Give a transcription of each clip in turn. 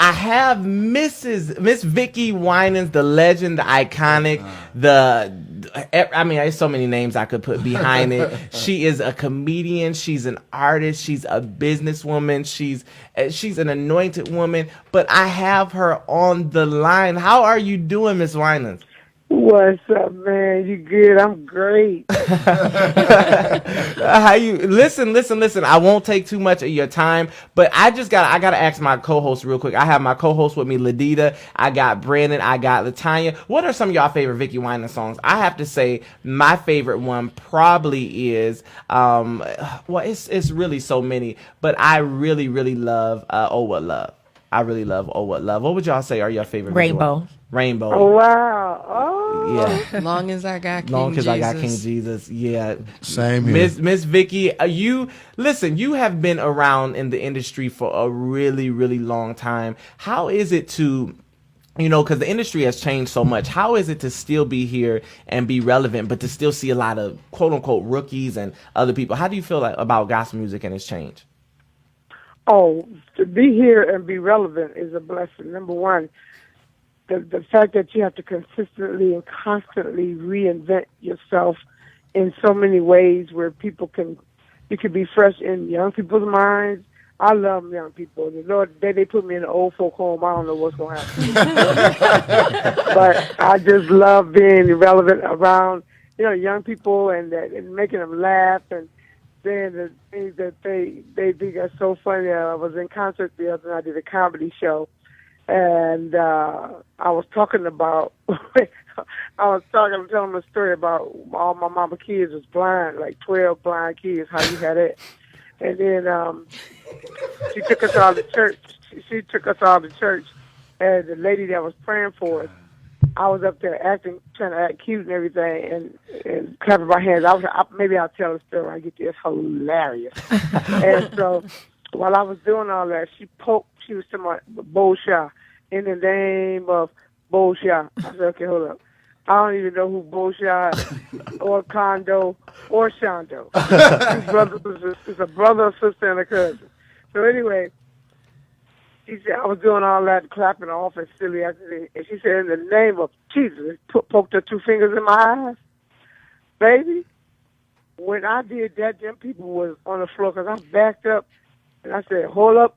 I have Miss Vickie Winans, the legend, the iconic, there's so many names I could put behind it. She is a comedian. She's an artist. She's a businesswoman. She's an anointed woman. But I have her on the line. How are you doing, Miss Winans? What's up, man? You good? I'm great. How you? Listen. I won't take too much of your time, but I gotta ask my co-host real quick. I have my co-host with me, Ladita. I got Brandon. I got Latanya. What are some of y'all favorite Vickie Winans songs? I have to say my favorite one probably is it's really so many, but I really love Oh What Love. I really love Oh What Love. What would y'all say are your favorite? Rainbow. Oh wow. Oh yeah. Long as I got King Long as Jesus. I got King Jesus. Yeah. Same here. Miss Vickie, you have been around in the industry for a really long time. How is it to, because the industry has changed so much, how is it to still be here and be relevant, but to still see a lot of quote unquote rookies and other people? How do you feel about gospel music and its change? Oh, to be here and be relevant is a blessing. Number one, the fact that you have to consistently and constantly reinvent yourself in so many ways where you can be fresh in young people's minds. I love young people. The Lord, they put me in an old folk home. I don't know what's going to happen. But I just love being relevant around, young people and making them laugh and saying the things that they think are so funny. I was in concert the other night. I did a comedy show. And I was talking about, I'm telling them a story about all my mama kids was blind, like 12 blind kids, how you had it. And then she took us all to church. She took us all to church. And the lady that was praying for us, I was up there trying to act cute and everything, and clapping my hands. Maybe I'll tell the story when I get there. It's hilarious. And so while I was doing all that, she was talking about Bosha, in the name of Bosha. I said, okay, hold up. I don't even know who Bosha or Kondo or Shondo. It's a brother, a sister, and a cousin. So anyway, she said, I was doing all that clapping off and silly acting, and she said, in the name of Jesus, poked her 2 fingers in my eyes. Baby, when I did that, them people was on the floor because I backed up, and I said, hold up.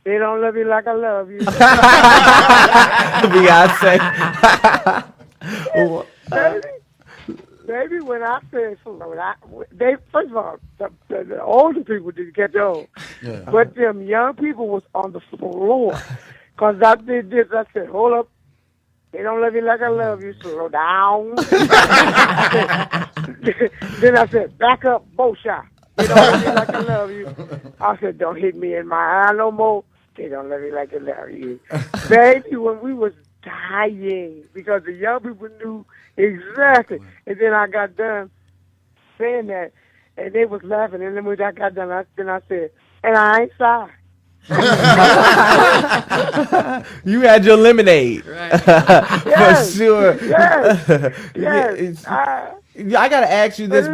They don't love you like I love you. Beyonce. Baby, when I said, first of all, the older people didn't get those. Yeah. But them young people was on the floor. Because I did this, I said, hold up. They don't love you like I love you, slow down. Then I said, back up, Bosha. They don't love you like I love you. I said, don't hit me in my eye no more. They don't love you like I love you. Baby, when we was dying, because the young people knew exactly. And then I got done saying that, and they was laughing. And then when I got done, I said, and I ain't sorry. You had your lemonade. Right. For sure. Yes. I gotta ask you this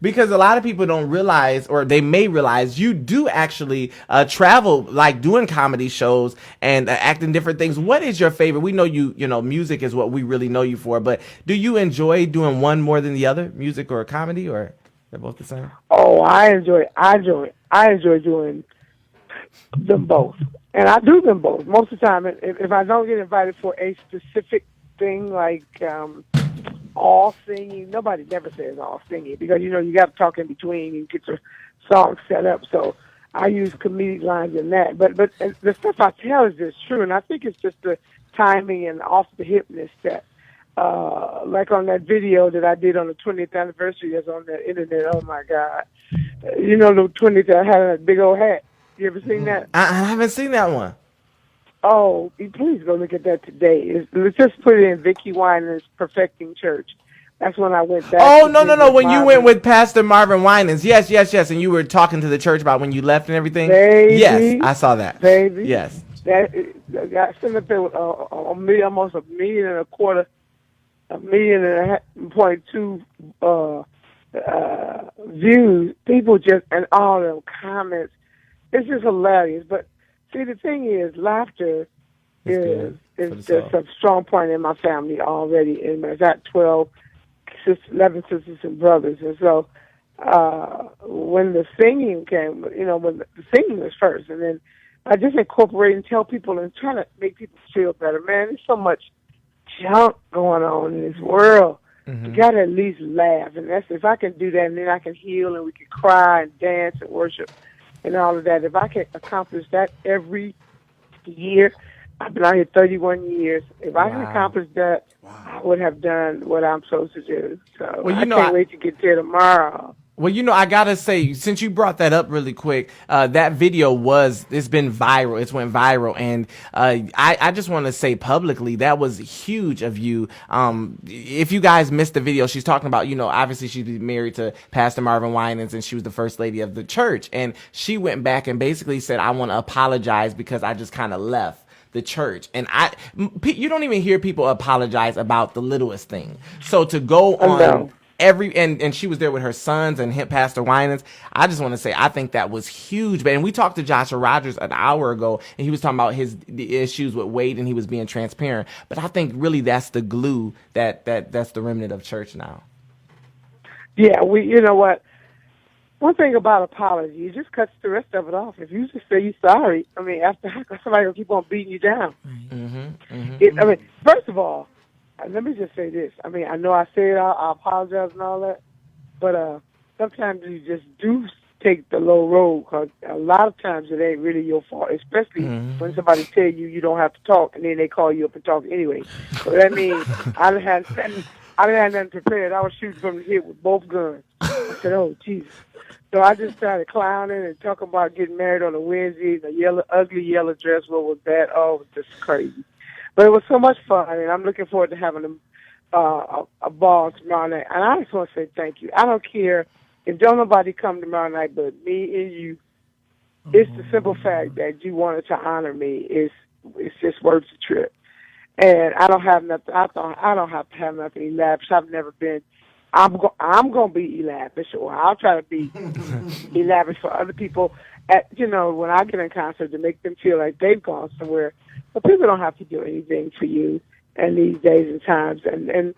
because a lot of people don't realize, or they may realize, you do actually travel, like doing comedy shows and acting different things. What is your favorite? We know music is what we really know you for, but do you enjoy doing one more than the other, music or comedy, or they're both the same? Oh, I enjoy doing them both, and I do them both most of the time. If I don't get invited for a specific thing like all singing, nobody never says all singing because you got to talk in between and get your song set up. So I use comedic lines in that. But the stuff I tell is just true, and I think it's just the timing and off the hipness that. Like on that video that I did on the 20th anniversary that's on the internet. Oh my God! The 20th, I had a big old hat. You ever seen that? I haven't seen that one. Oh, please go look at that today. Let's just put it in Vickie Winans Perfecting Church. That's when I went back. Oh, no. When you went with Pastor Marvin Winans. Yes. And you were talking to the church about when you left and everything. Baby, yes, I saw that. Baby. Yes. That got sent up there with almost $1.25 million, $1.2 million views. People just, and all them comments. It's just hilarious. But See, the thing is, laughter It's good for is the just soul. a strong point in my family already. And I got 11 sisters and brothers. And so when the singing came, when the singing was first, and then I just incorporate and tell people and try to make people feel better. Man, there's so much junk going on in this world. You got to at least laugh. And that's if I can do that, and then I can heal, and we can cry and dance and worship and all of that. If I can accomplish that every year, I've been out here 31 years. If I can accomplish that, I would have done what I'm supposed to do. So Well, I can't wait to get there tomorrow. Well, I gotta say, since you brought that up really quick, that video it's been viral. It's went viral. And, I just want to say publicly, that was huge of you. If you guys missed the video, she's talking about, obviously she's married to Pastor Marvin Winans and she was the first lady of the church. And she went back and basically said, I want to apologize because I just kind of left the church. And you don't even hear people apologize about the littlest thing. So to go on and she was there with her sons and Pastor Winans. I just want to say, I think that was huge. And we talked to Joshua Rogers an hour ago, and he was talking about the issues with Wade, and he was being transparent. But I think really that's the glue that's the remnant of church now. Yeah, you know what? One thing about apology, it just cuts the rest of it off. If you just say you're sorry, I mean, after somebody will keep on beating you down. I mean, first of all, let me just say this. I mean, I know I say it, I apologize and all that, but sometimes you just do take the low road, because a lot of times it ain't really your fault, especially when somebody tell you don't have to talk, and then they call you up and talk anyway. So that means I didn't have nothing prepared. I was shooting from the hip with both guns. I said, oh, Jesus. So I just started clowning and talking about getting married on a Wednesday, the ugly yellow dress. What was that? Oh, it was just crazy. But it was so much fun, and I'm looking forward to having a ball tomorrow night. And I just want to say thank you. I don't care if don't nobody come tomorrow night but me and you. It's the simple fact that you wanted to honor me. It's just worth the trip. And I don't have nothing. I don't have to have nothing lavish. I've never been. I'm gonna be lavish, or I'll try to be lavish for other people. When I get in concert, to make them feel like they've gone somewhere. But people don't have to do anything for you in these days and times. And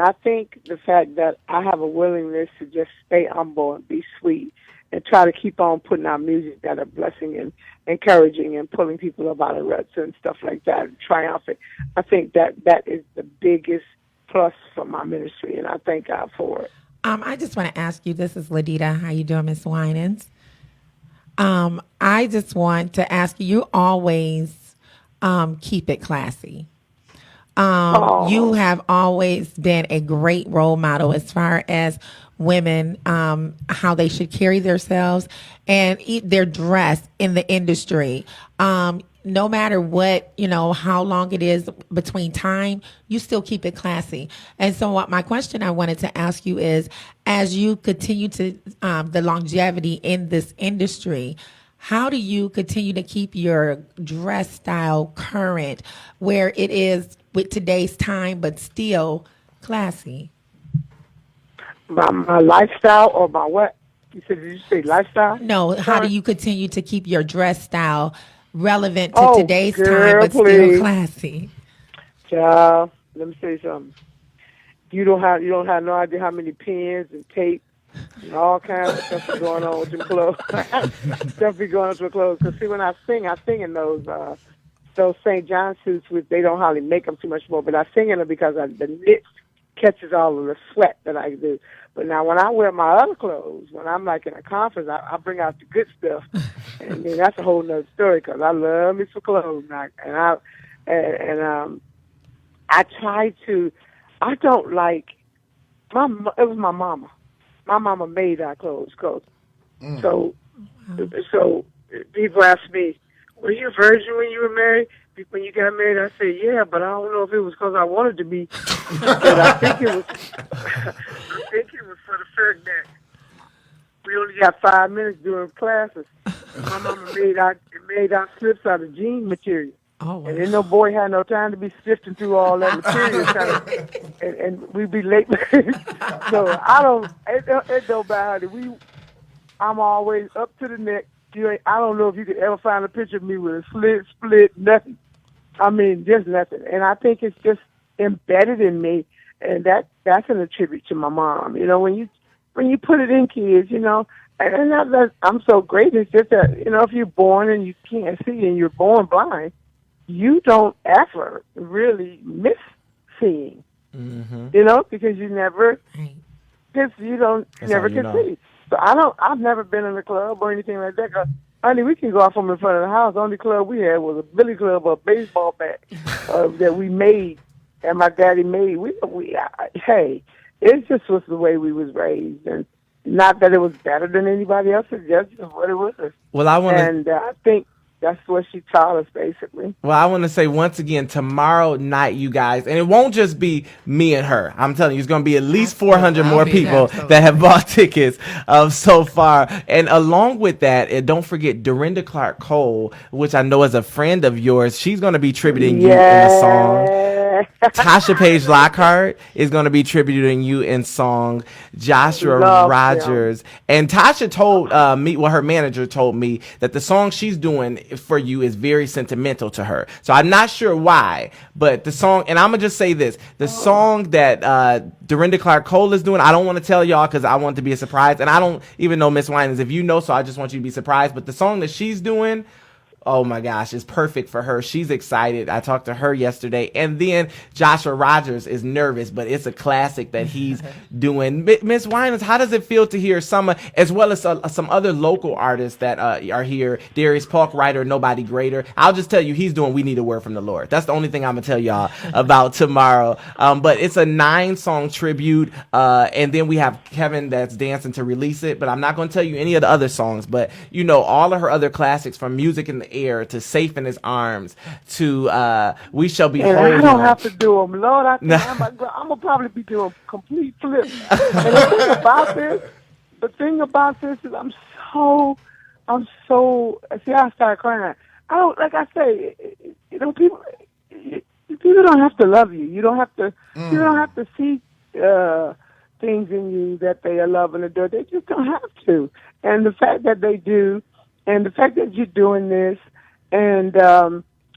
I think the fact that I have a willingness to just stay humble and be sweet and try to keep on putting out music that are blessing and encouraging and pulling people up out of ruts and stuff like that, and triumphant. I think that is the biggest plus for my ministry, and I thank God for it. I just want to ask you, this is Ladita. How you doing, Miss Winans? I just want to ask you, you always keep it classy. You have always been a great role model as far as women, how they should carry themselves and their dress in the industry. No matter what, how long it is between time, you still keep it classy. And so what my question I wanted to ask you is, as you continue to the longevity in this industry, how do you continue to keep your dress style current where it is with today's time, but still classy? My lifestyle, or my what? Did you say lifestyle? No, how do you continue to keep your dress style relevant to today's time, but still classy? Child, let me say something. You don't have no idea how many pins and tape and all kinds of stuff is going on with your clothes. Stuff be going on with your clothes. Because see, when I sing in those St. John suits, which they don't hardly make them too much more, but I sing in them because the knit catches all of the sweat that I do. But now when I wear my other clothes, when I'm like in a conference, I bring out the good stuff. And then that's a whole nother story, because I love me some clothes. I try to, I don't like, it was my mama. My mama made our clothes. So people ask me, were you a virgin when you were married? When you got married, I said, yeah, but I don't know if it was because I wanted to be. But I think it was for the fact that we only got 5 minutes during classes. My mama made our slips out of jean material. Oh, wow. And then no boy had no time to be sifting through all that material, and we'd be late. So it don't matter. I'm always up to the neck, I don't know if you could ever find a picture of me with a split, nothing. I mean, just nothing. And I think it's just embedded in me, and that's an attribute to my mom. You know, when you put it in kids, you know, and I'm so great. It's just that, you know, if you're born and you can't see and you're born blind, you don't ever really miss seeing. Mm-hmm. You know, because you never, never can see. So I've never been in a club or anything like that. 'Cause, honey, we can go out from in front of the house. The only club we had was a billy club or a baseball bat that we made, and my daddy made. Hey, it just was the way we was raised, and not that it was better than anybody else. It's just what it was. Well, I think that's what she taught us, basically. Well, I want to say once again, tomorrow night, you guys, and it won't just be me and her. I'm telling you, it's going to be at least 400 more people that have bought tickets so far. And along with that, and don't forget Dorinda Clark Cole, which I know is a friend of yours. She's going to be tributing you in the song. Tasha Page Lockhart is going to be tributing you in song. Joshua Rogers. And Tasha told me, her manager told me that the song she's doing for you is very sentimental to her. So I'm not sure why, but the song, and I'm going to just say this, the song that Dorinda Clark Cole is doing, I don't want to tell y'all because I want it to be a surprise. And I don't even know, Miss Winans, if you know, so I just want you to be surprised. But the song that she's doing, oh my gosh, it's perfect for her. She's excited. I talked to her yesterday. And then Joshua Rogers is nervous, but it's a classic that he's doing. Miss Winans, how does it feel to hear some, as well as some other local artists that are here? Darius Polk, writer, Nobody Greater. I'll just tell you, he's doing We Need a Word from the Lord. That's the only thing I'm going to tell y'all about tomorrow. But it's a 9-song tribute. And then we have Kevin that's dancing to release it. But I'm not going to tell you any of the other songs. But, you know, all of her other classics, from Music in the Air to Safe in His Arms to We Shall Be and Whole. I don't have to do them, Lord. I'm gonna probably be doing complete flips. And the thing about this is I'm so. See, I start crying. I don't, like I say, you know, people don't have to love you. You don't have to. You don't have to see things in you that they are loving or do. They just don't have to. And the fact that they do. And the fact that you're doing this, and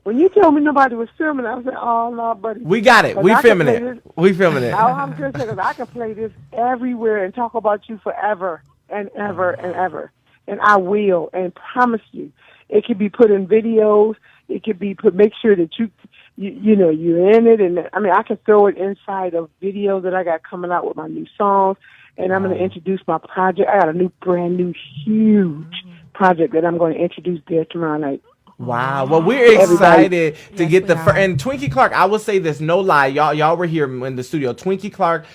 when you told me nobody was filming, I was like, oh, no, buddy. We got it. We filming it. We filming it. I'm just saying, I can play this everywhere and talk about you forever and ever and ever. And I will, and promise you. It could be put in videos. It could be make sure that you know, you're in it. And I mean, I can throw it inside of videos that I got coming out with my new songs. And I'm going to introduce my project. I got a brand new, huge project that I'm going to introduce there tomorrow night. Wow. Well, we're excited to get the first. And Twinkie Clark, I will say this, no lie. Y'all were here in the studio. Twinkie Clark,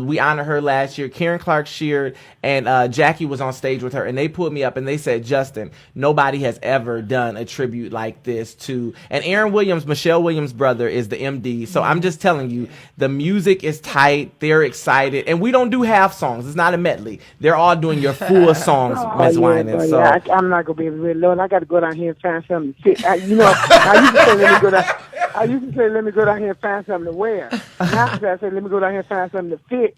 we honored her last year. Karen Clark Sheard and Jackie was on stage with her, and they pulled me up and they said, Justin, nobody has ever done a tribute like this to. And Aaron Williams, Michelle Williams' brother, is the MD. So I'm just telling you, the music is tight. They're excited. And we don't do half songs. It's not a medley. They're all doing your full songs, Ms. Winans. So I'm not going to be able to read Lord. I got to go down here and find something. You know, I used to say, let me go down here and find something to wear. Now I say, let me go down here and find something to fit.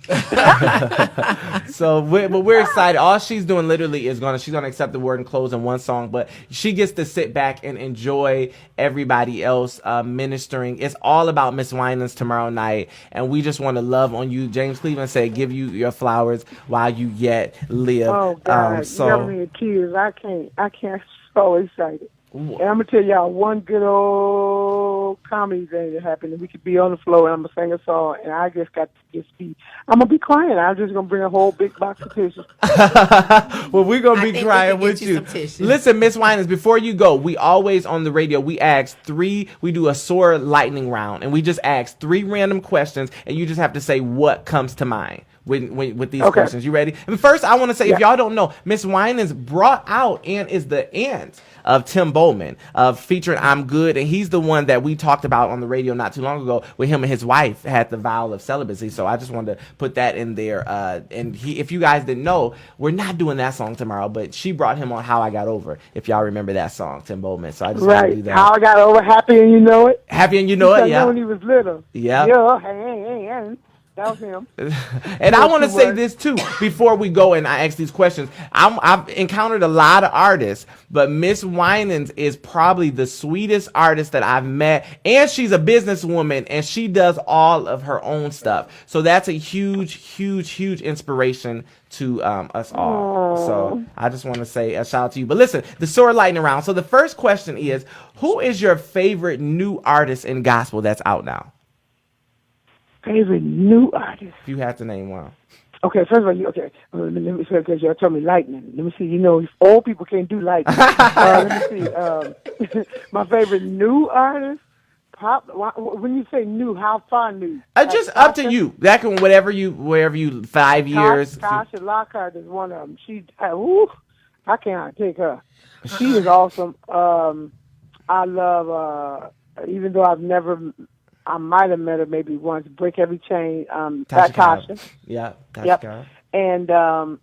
So we're excited. All she's doing literally is she's gonna accept the word and close in one song, but she gets to sit back and enjoy everybody else ministering. It's all about Miss Winans tomorrow night, and we just want to love on you. James Cleveland said, give you your flowers while you yet live. Oh God, you got me in tears. I can't. So excited. And I'm going to tell y'all one good old comedy thing that happened. And we could be on the floor and I'm going to sing a song. And I just got to just be, I'm going to be crying. I'm just going to bring a whole big box of tissues. Well, we're going to be crying with you. Listen, Miss Winans, before you go, we always on the radio, we do a SOAR lightning round. And we just ask 3 random questions. And you just have to say what comes to mind with these questions. You ready? And first, I want to say, if y'all don't know, Miss Winans brought out and is the aunt of Tim Bowman, featuring I'm Good, and he's the one that we talked about on the radio not too long ago, where him and his wife had the vow of celibacy. So I just wanted to put that in there. And if you guys didn't know, we're not doing that song tomorrow, but she brought him on How I Got Over, if y'all remember that song, Tim Bowman. So I just want to do that. How I Got Over, Happy and You Know It. Happy and You Know It, yeah. When he was little. Yeah. Yeah, hey. That was him. And I want to say this too before we go and I ask these questions. I've encountered a lot of artists, but Miss Winans is probably the sweetest artist that I've met, and she's a businesswoman and she does all of her own stuff. So that's a huge inspiration to us all. So I just want to say a shout out to you. But listen, the SOAR lightning round. So the first question is, who is your favorite new artist in gospel that's out now? Favorite new artist? If you had to name one. Okay, first of all, let me say, because y'all told me lightning. Let me see, old people can't do lightning. Let me see. My favorite new artist? When you say new, how far new? Just up to you. That can wherever you 5 years. Tasha Lockhart is one of them. I can't take her. She is awesome. I love, even though I might have met her maybe once. Break Every Chain. Tasha. Yeah. Tasha. Yep. And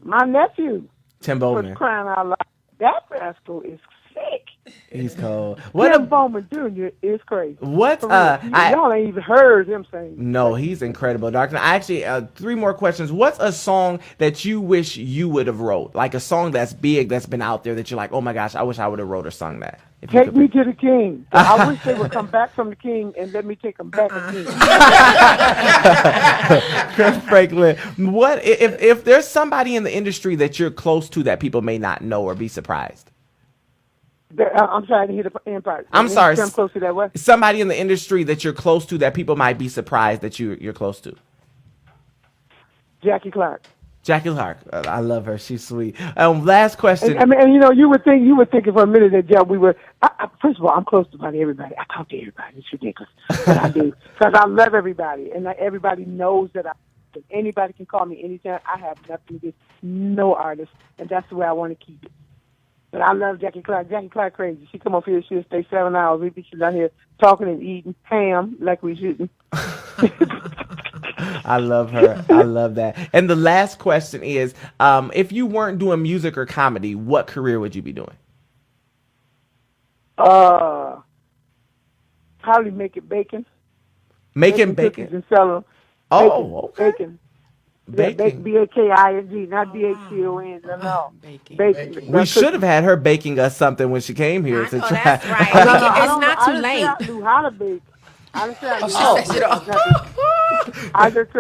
my nephew. Tim Bowman. Was crying out loud. That rascal is sick. He's cold. Tim Bowman Jr. is crazy. Y'all ain't even heard him sing. No, he's incredible, Doctor. I actually 3 more questions. What's a song that you wish you would have wrote? Like a song that's big, that's been out there that you're like, oh my gosh, I wish I would have wrote or sung that. Take Me to the King. I wish they would come back from the King and let me take them back again. Chris Franklin, what if there's somebody in the industry that you're close to that people may not know or be surprised? I'm sorry to hear the end part. I'm sorry. I'm close to that what? Somebody in the industry that you're close to that people might be surprised that you're close to. Jackie Clark. Jackie Clark, I love her. She's sweet. Last question. You would think for a minute that we were. First of all, I'm close to about everybody. I talk to everybody. It's ridiculous, but I do because I love everybody, and everybody knows that anybody can call me anytime. I have nothing against no artist, and that's the way I want to keep it. But I love Jackie Clark. Jackie Clark crazy. She come up here, she'll stay 7 hours. We be down here talking and eating ham like we shouldn't. I love her. I love that. And the last question is, if you weren't doing music or comedy, what career would you be doing? Probably making bacon. Making bacon? And sell them. Oh, okay. Bacon. Baking. B-A-K-I-N-G, not B-A-C-O-N. No. Baking. We should have had her baking us something when she came here to try. That's right. It's not too late. I knew how to bake. I just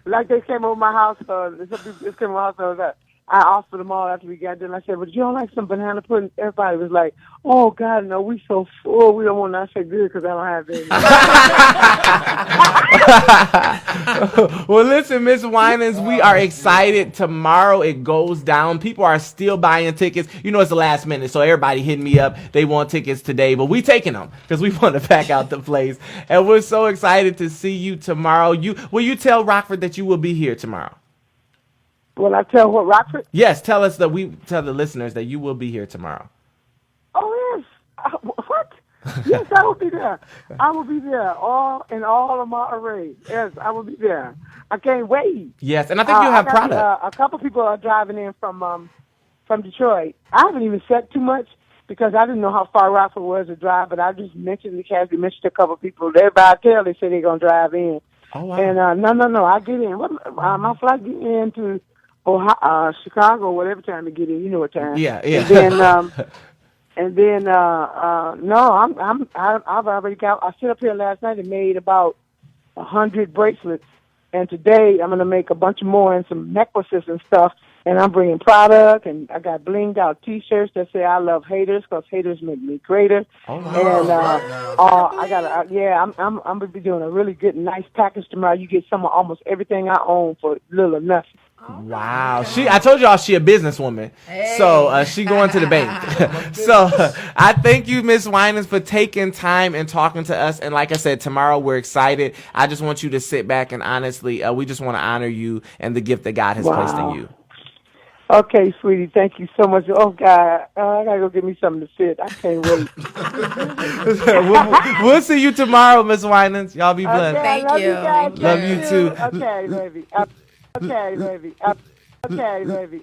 like they came over my house. This came over my house. I offered them all after we got done. I said, "But you don't like some banana pudding?" Everybody was like, "Oh God, no, we so full. We don't want that." I said, "Good, because I don't have any." Well, listen, Miss Winans, we are excited. Tomorrow it goes down. People are still buying tickets. It's the last minute, so everybody hitting me up. They want tickets today, but we taking them because we want to pack out the place. And we're so excited to see you tomorrow. Will you tell Rockford that you will be here tomorrow? Will I tell what, Rockford? Yes, tell the listeners that you will be here tomorrow. Oh, yes. What? Yes, I will be there. I will be there, all of my array. Yes, I will be there. I can't wait. Yes, and I think you have product. A couple people are driving in from Detroit. I haven't even said too much because I didn't know how far Rockford was to drive, but I just mentioned the cast. We mentioned a couple people. Everybody I tell, they say they're going to drive in. Oh, wow. And no, I get in. My flight get in to Chicago, whatever time to get in, you know what time. Yeah. And then, no, I've already got. I sit up here last night and made about 100 bracelets, and today I'm gonna make a bunch more and some necklaces and stuff. And I'm bringing product, and I got blinged out T-shirts that say "I love haters" because haters make me greater. Oh, and I got I'm gonna be doing a really good, nice package tomorrow. You get some of almost everything I own for little or nothing. Wow. I told y'all she a businesswoman. Hey. So she going to the bank. So I thank you, Miss Winans, for taking time and talking to us. And like I said, tomorrow we're excited. I just want you to sit back and honestly, we just want to honor you and the gift that God has placed in you. Okay, sweetie, thank you so much. Oh, God, I got to go get me something to sit. I can't wait. we'll see you tomorrow, Miss Winans. Y'all be blessed. Okay, thank you. Love you too. Okay, baby. Okay, baby. Okay, baby.